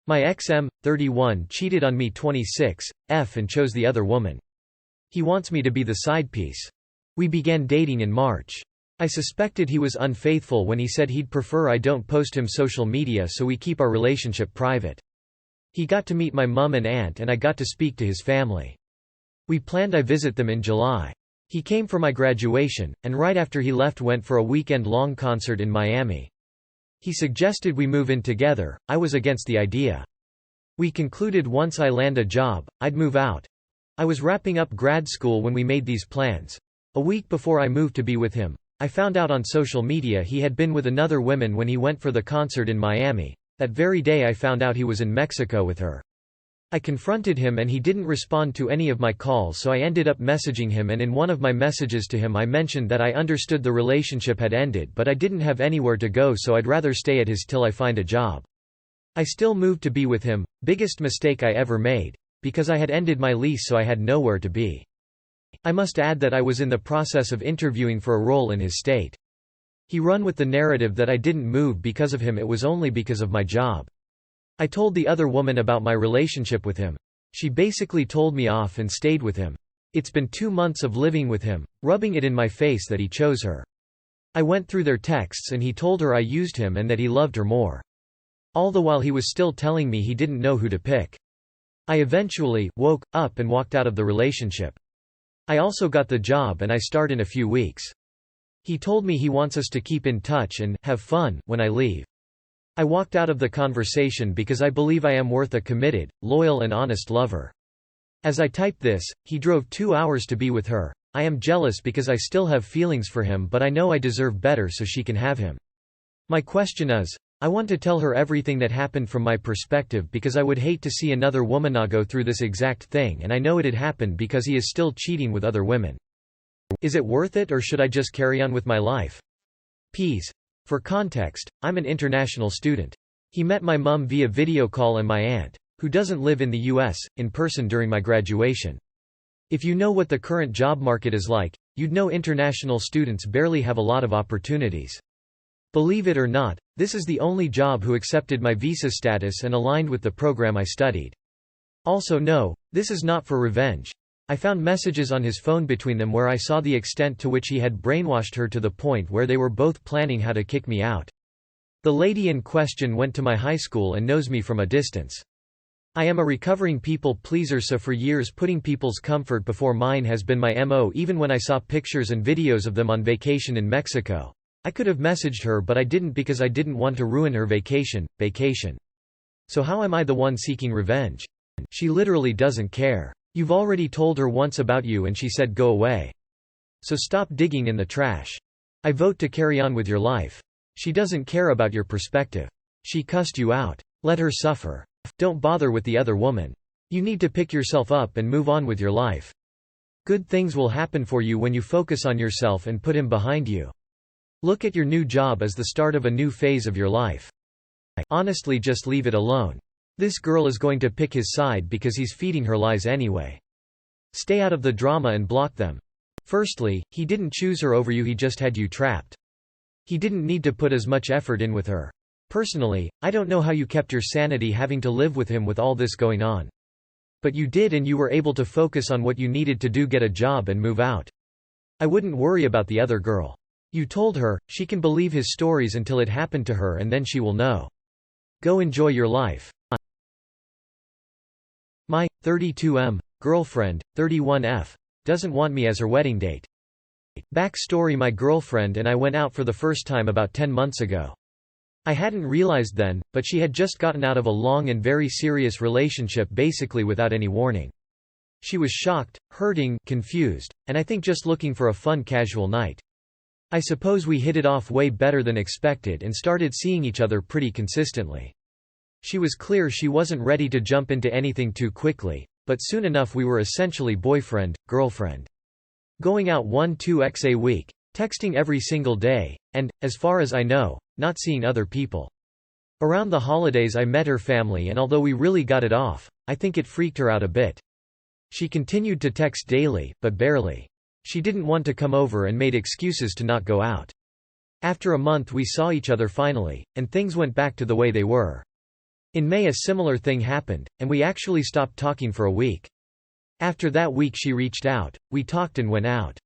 My ex-M, 31, cheated on me 26, and chose the other woman. He wants me to be the side piece. We began dating in March. I suspected he was unfaithful when he said he'd prefer I don't post him social media so we keep our relationship private. He got to meet my mum and aunt and I got to speak to his family. We planned I visit them in July. He came for my graduation, and right after he left went for a weekend-long concert in Miami. He suggested we move in together. I was against the idea. We concluded once I land a job, I'd move out. I was wrapping up grad school when we made these plans. A week before I moved to be with him, I found out on social media he had been with another woman when he went for the concert in Miami. That very day I found out he was in Mexico with her. I confronted him and he didn't respond to any of my calls, so I ended up messaging him, and in one of my messages to him I mentioned that I understood the relationship had ended but I didn't have anywhere to go, so I'd rather stay at his till I find a job. I still moved to be with him, biggest mistake I ever made, because I had ended my lease so I had nowhere to be. I must add that I was in the process of interviewing for a role in his state. He run with the narrative that I didn't move because of him, it was only because of my job. I told the other woman about my relationship with him. She basically told me off and stayed with him. It's been 2 months of living with him, rubbing it in my face that he chose her. I went through their texts and he told her I used him and that he loved her more. All the while he was still telling me he didn't know who to pick. I eventually woke up and walked out of the relationship. I also got the job and I start in a few weeks. He told me he wants us to keep in touch and have fun when I leave. I walked out of the conversation because I believe I am worth a committed, loyal and honest lover. As I typed this, he drove 2 hours to be with her. I am jealous because I still have feelings for him, but I know I deserve better so she can have him. My question is, I want to tell her everything that happened from my perspective because I would hate to see another woman go through this exact thing, and I know it had happened because he is still cheating with other women. Is it worth it, or should I just carry on with my life? Ps. For context, I'm an international student. He met my mum via video call and my aunt, who doesn't live in the US, in person during my graduation. If you know what the current job market is like, you'd know international students barely have a lot of opportunities. Believe it or not, this is the only job who accepted my visa status and aligned with the program I studied. Also no, this is not for revenge. I found messages on his phone between them where I saw the extent to which he had brainwashed her to the point where they were both planning how to kick me out. The lady in question went to my high school and knows me from a distance. I am a recovering people pleaser, so for years putting people's comfort before mine has been my MO. Even when I saw pictures and videos of them on vacation in Mexico, I could have messaged her but I didn't because I didn't want to ruin her vacation. So how am I the one seeking revenge? She literally doesn't care. You've already told her once about you and she said go away. So stop digging in the trash. I vote to carry on with your life. She doesn't care about your perspective. She cussed you out. Let her suffer. Don't bother with the other woman. You need to pick yourself up and move on with your life. Good things will happen for you when you focus on yourself and put him behind you. Look at your new job as the start of a new phase of your life. Honestly, just leave it alone. This girl is going to pick his side because he's feeding her lies anyway. Stay out of the drama and block them. Firstly, he didn't choose her over you, he just had you trapped. He didn't need to put as much effort in with her. Personally, I don't know how you kept your sanity having to live with him with all this going on. But you did, and you were able to focus on what you needed to do, get a job and move out. I wouldn't worry about the other girl. You told her, she can believe his stories until it happened to her and then she will know. Go enjoy your life. My 32M girlfriend, 31F, doesn't want me as her wedding date. Backstory: my girlfriend and I went out for the first time about 10 months ago. I hadn't realized then, but she had just gotten out of a long and very serious relationship basically without any warning. She was shocked, hurting, confused, and I think just looking for a fun casual night. I suppose we hit it off way better than expected and started seeing each other pretty consistently. She was clear she wasn't ready to jump into anything too quickly, but soon enough we were essentially boyfriend, girlfriend. Going out 1-2 a week, texting every single day, and, as far as I know, not seeing other people. Around the holidays I met her family, and although we really got it off, I think it freaked her out a bit. She continued to text daily, but barely. She didn't want to come over and made excuses to not go out. After a month we saw each other finally, and things went back to the way they were. In May a similar thing happened, and we actually stopped talking for a week. After that week she reached out, we talked and went out.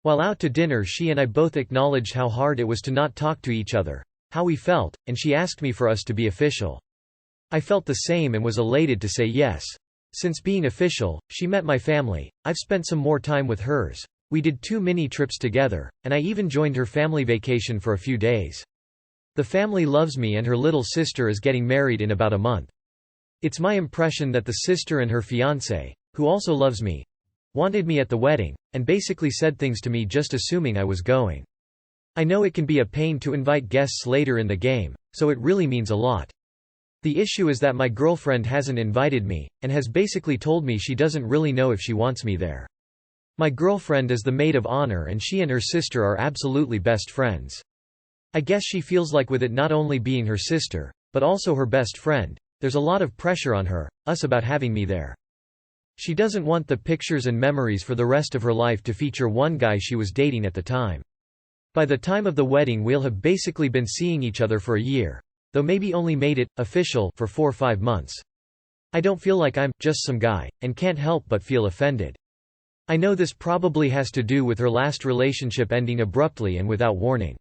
While out to dinner she and I both acknowledged how hard it was to not talk to each other, how we felt, and she asked me for us to be official. I felt the same and was elated to say yes. Since being official, she met my family, I've spent some more time with hers. We did 2 mini trips together, and I even joined her family vacation for a few days. The family loves me and her little sister is getting married in about a month. It's my impression that the sister and her fiancé, who also loves me, wanted me at the wedding, and basically said things to me just assuming I was going. I know it can be a pain to invite guests later in the game, so it really means a lot. The issue is that my girlfriend hasn't invited me, and has basically told me she doesn't really know if she wants me there. My girlfriend is the maid of honor and she and her sister are absolutely best friends. I guess she feels like with it not only being her sister, but also her best friend, there's a lot of pressure on her, us about having me there. She doesn't want the pictures and memories for the rest of her life to feature one guy she was dating at the time. By the time of the wedding we'll have basically been seeing each other for a year, though maybe only made it official for 4 or 5 months. I don't feel like I'm just some guy, and can't help but feel offended. I know this probably has to do with her last relationship ending abruptly and without warning.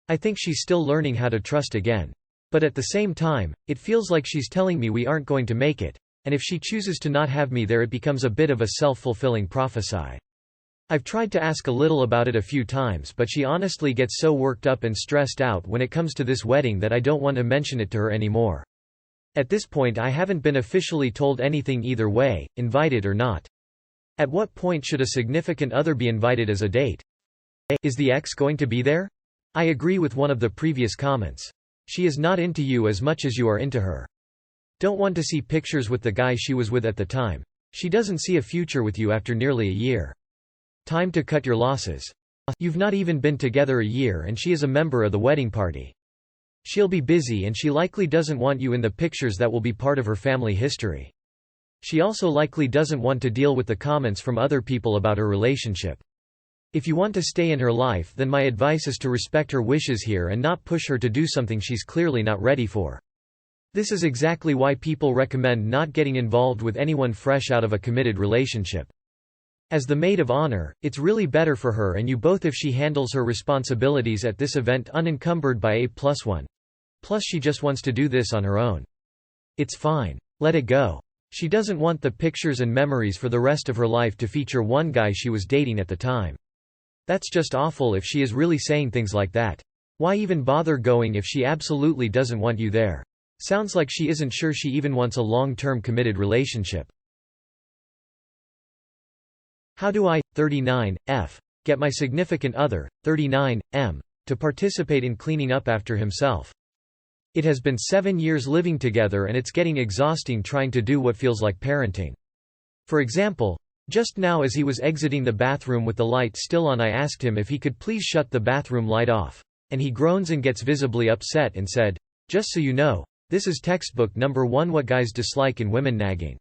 I think she's still learning how to trust again. But at the same time, it feels like she's telling me we aren't going to make it. And if she chooses to not have me there it becomes a bit of a self-fulfilling prophecy. I've tried to ask a little about it a few times but she honestly gets so worked up and stressed out when it comes to this wedding that I don't want to mention it to her anymore. At this point I haven't been officially told anything either way, invited or not. At what point should a significant other be invited as a date? Is the ex going to be there? I agree with one of the previous comments. She is not into you as much as you are into her. Don't want to see pictures with the guy she was with at the time. She doesn't see a future with you after nearly a year. Time to cut your losses. You've not even been together a year and she is a member of the wedding party. She'll be busy and she likely doesn't want you in the pictures that will be part of her family history. She also likely doesn't want to deal with the comments from other people about her relationship. If you want to stay in her life then my advice is to respect her wishes here and not push her to do something she's clearly not ready for. This is exactly why people recommend not getting involved with anyone fresh out of a committed relationship. As the maid of honor, it's really better for her and you both if she handles her responsibilities at this event unencumbered by A+1. Plus she just wants to do this on her own. It's fine. Let it go. She doesn't want the pictures and memories for the rest of her life to feature one guy she was dating at the time. That's just awful if she is really saying things like that. Why even bother going if she absolutely doesn't want you there? Sounds like she isn't sure she even wants a long-term committed relationship. How do I, 39, get my significant other, 39, to participate in cleaning up after himself? It has been 7 years living together and it's getting exhausting trying to do what feels like parenting. For example, just now as he was exiting the bathroom with the light still on I asked him if he could please shut the bathroom light off. And he groans and gets visibly upset and said, "Just so you know, this is textbook number 1 what guys dislike in women nagging."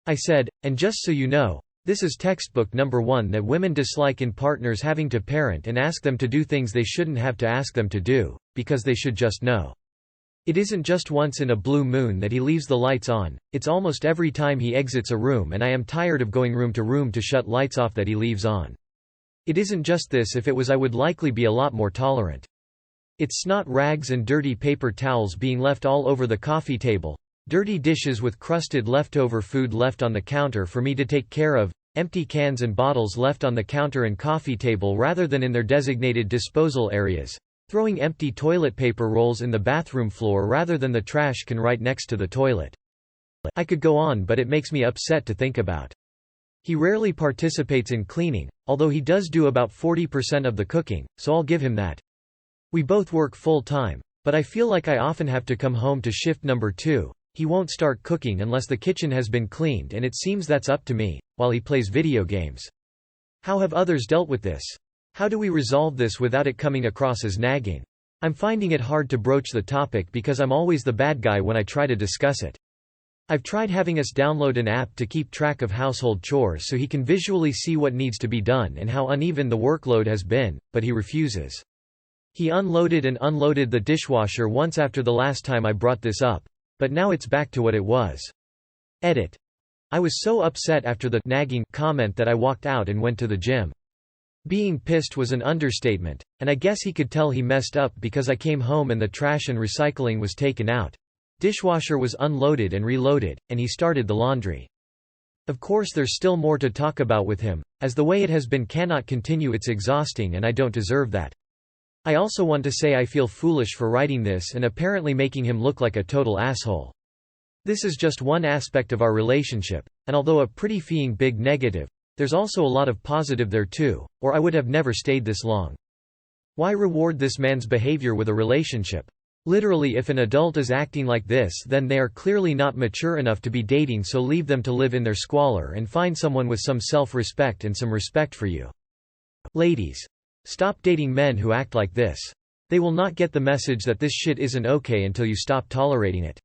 I said, "And just so you know, this is textbook number 1 that women dislike in partners having to parent and ask them to do things they shouldn't have to ask them to do, because they should just know. It isn't just once in a blue moon that he leaves the lights on, it's almost every time he exits a room and I am tired of going room to shut lights off that he leaves on. It isn't just this if it was I would likely be a lot more tolerant. It's snot rags and dirty paper towels being left all over the coffee table, dirty dishes with crusted leftover food left on the counter for me to take care of, empty cans and bottles left on the counter and coffee table rather than in their designated disposal areas, throwing empty toilet paper rolls in the bathroom floor rather than the trash can right next to the toilet. I could go on but it makes me upset to think about. He rarely participates in cleaning, although he does do about 40% of the cooking, so I'll give him that. We both work full-time, but I feel like I often have to come home to shift number 2. He won't start cooking unless the kitchen has been cleaned and it seems that's up to me, while he plays video games. How have others dealt with this? How do we resolve this without it coming across as nagging? I'm finding it hard to broach the topic because I'm always the bad guy when I try to discuss it. I've tried having us download an app to keep track of household chores so he can visually see what needs to be done and how uneven the workload has been, but he refuses. He unloaded and unloaded the dishwasher once after the last time I brought this up. But now it's back to what it was. Edit. I was so upset after the nagging comment that I walked out and went to the gym. Being pissed was an understatement, and I guess he could tell he messed up because I came home and the trash and recycling was taken out. Dishwasher was unloaded and reloaded, and he started the laundry. Of course there's still more to talk about with him, as the way it has been cannot continue. It's exhausting and I don't deserve that. I also want to say I feel foolish for writing this and apparently making him look like a total asshole. This is just one aspect of our relationship, and although a pretty big negative, there's also a lot of positive there too, or I would have never stayed this long. Why reward this man's behavior with a relationship? Literally, if an adult is acting like this, then they are clearly not mature enough to be dating, so leave them to live in their squalor and find someone with some self-respect and some respect for you. Ladies, stop dating men who act like this. They will not get the message that this shit isn't okay until you stop tolerating it.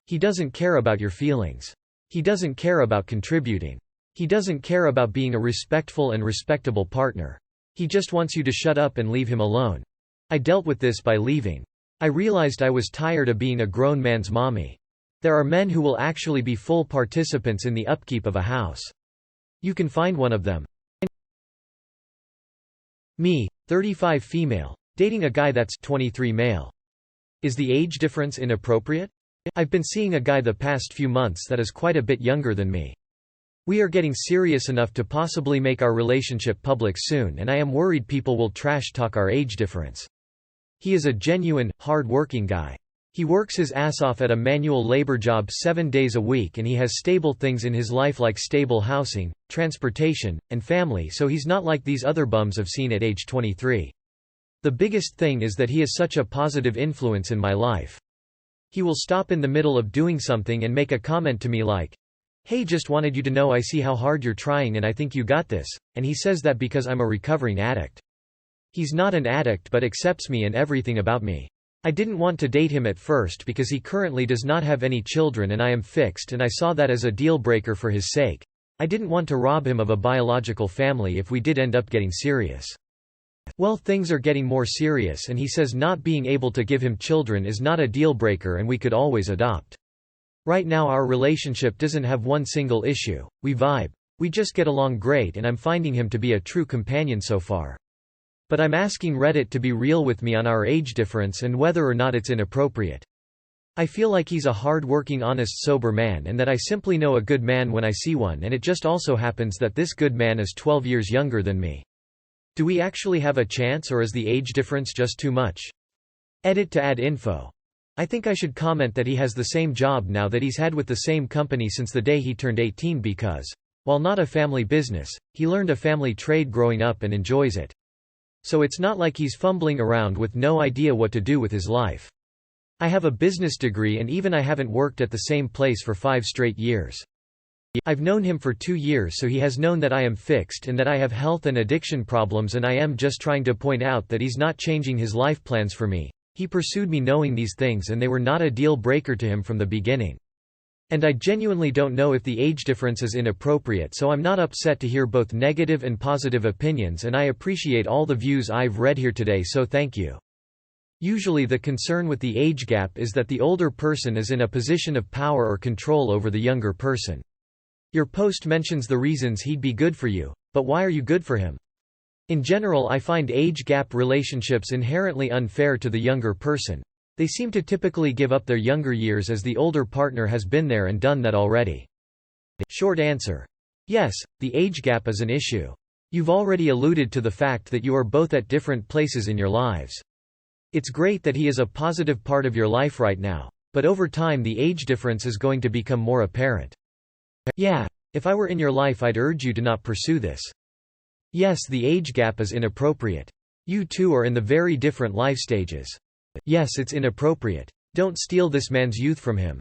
He doesn't care about your feelings. He doesn't care about contributing. He doesn't care about being a respectful and respectable partner. He just wants you to shut up and leave him alone. I dealt with this by leaving. I realized I was tired of being a grown man's mommy. There are men who will actually be full participants in the upkeep of a house. You can find one of them. Me, 35 female, dating a guy that's 23 male. Is the age difference inappropriate? I've been seeing a guy the past few months that is quite a bit younger than me. We are getting serious enough to possibly make our relationship public soon, and I am worried people will trash talk our age difference. He is a genuine, hard-working guy. He works his ass off at a manual labor job 7 days a week, and he has stable things in his life like stable housing, transportation, and family, so he's not like these other bums I've seen at age 23. The biggest thing is that he is such a positive influence in my life. He will stop in the middle of doing something and make a comment to me like, "Hey, just wanted you to know I see how hard you're trying and I think you got this," and he says that because I'm a recovering addict. He's not an addict but accepts me and everything about me. I didn't want to date him at first because he currently does not have any children and I am fixed, and I saw that as a deal breaker for his sake. I didn't want to rob him of a biological family if we did end up getting serious. Well, things are getting more serious, and he says not being able to give him children is not a deal breaker and we could always adopt. Right now our relationship doesn't have one single issue. We vibe. We just get along great, and I'm finding him to be a true companion so far. But I'm asking Reddit to be real with me on our age difference and whether or not it's inappropriate. I feel like he's a hard-working, honest, sober man, and that I simply know a good man when I see one, and it just also happens that this good man is 12 years younger than me. Do we actually have a chance, or is the age difference just too much? Edit to add info. I think I should comment that he has the same job now that he's had with the same company since the day he turned 18 because, while not a family business, he learned a family trade growing up and enjoys it. So it's not like he's fumbling around with no idea what to do with his life. I have a business degree, and even I haven't worked at the same place for 5 straight years. I've known him for 2 years, so he has known that I am fixed and that I have health and addiction problems, and I am just trying to point out that he's not changing his life plans for me. He pursued me knowing these things, and they were not a deal breaker to him from the beginning. And I genuinely don't know if the age difference is inappropriate, so I'm not upset to hear both negative and positive opinions, and I appreciate all the views I've read here today, so thank you. Usually the concern with the age gap is that the older person is in a position of power or control over the younger person. Your post mentions the reasons he'd be good for you, but why are you good for him? In general, I find age gap relationships inherently unfair to the younger person. They seem to typically give up their younger years as the older partner has been there and done that already. Short answer. Yes, the age gap is an issue. You've already alluded to the fact that you are both at different places in your lives. It's great that he is a positive part of your life right now, but over time the age difference is going to become more apparent. Yeah, if I were in your life I'd urge you to not pursue this. Yes, the age gap is inappropriate. You two are in the very different life stages. Yes, it's inappropriate. Don't steal this man's youth from him.